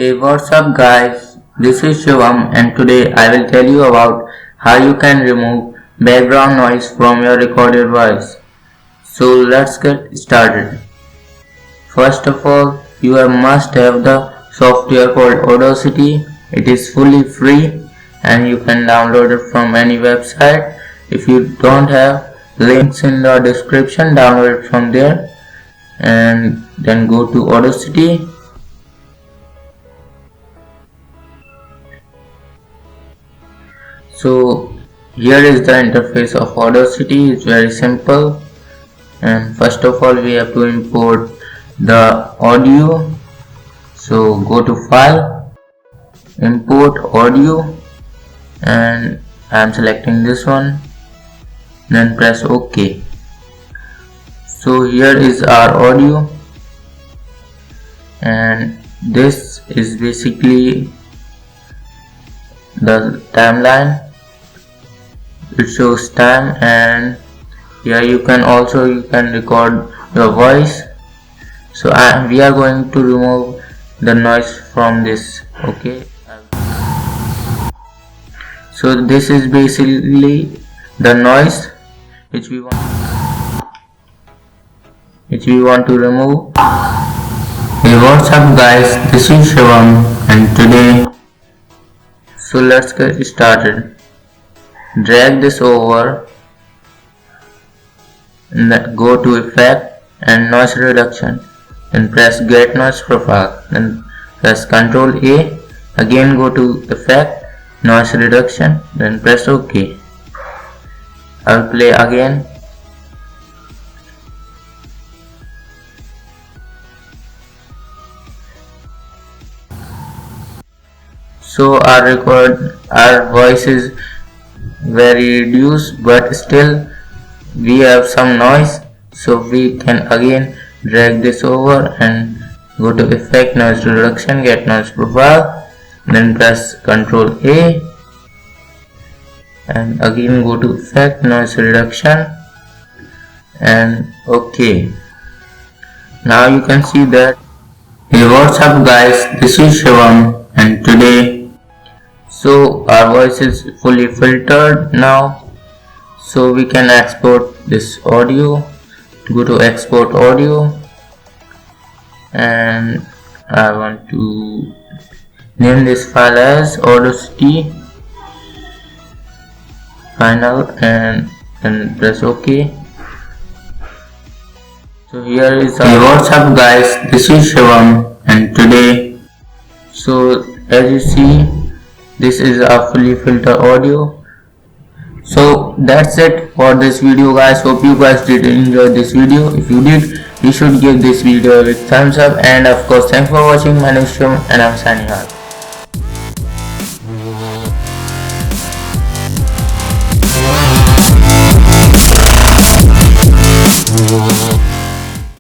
Hey, what's up guys? This is Shivam and today I will tell you about how you can remove background noise from your recorded voice. So let's get started. First of all, you must have the software called Audacity. It is fully free and you can download it from any website. If you don't have, links in the description, download it from there and then go to Audacity. So here is the interface of Audacity. It's very simple, and first of all we have to import the audio. So go to file, import audio, and I am selecting this one, then press OK. So here is our audio, and this is basically the timeline. It shows time, and here you can record your voice. So we are going to remove the noise from this. Okay, so this is basically the noise which we want to remove. Hey, what's up guys, this is Shivam and today, so let's get started. Drag this over and then go to effect and noise reduction, then press get noise profile, then press Ctrl A, again go to effect noise reduction, then press OK. I'll play again. So our voice is very reduced, but still we have some noise, so we can again drag this over and go to effect noise reduction, get noise profile, then press Ctrl A and again go to effect noise reduction and OK. Now you can see that. Hey, what's up guys, this is Shivam and today, so our voice is fully filtered now, so we can export this audio. Go to export audio, and I want to name this file as Audacity final and then press OK. So here is our, hey, what's up guys, this is Shivam and today, so as you see, this is a fully filtered audio. So that's it for this video guys. Hope you guys did enjoy this video. If you did, you should give this video a big thumbs up, and of course thanks for watching. My name is Shivam and I'm signing out.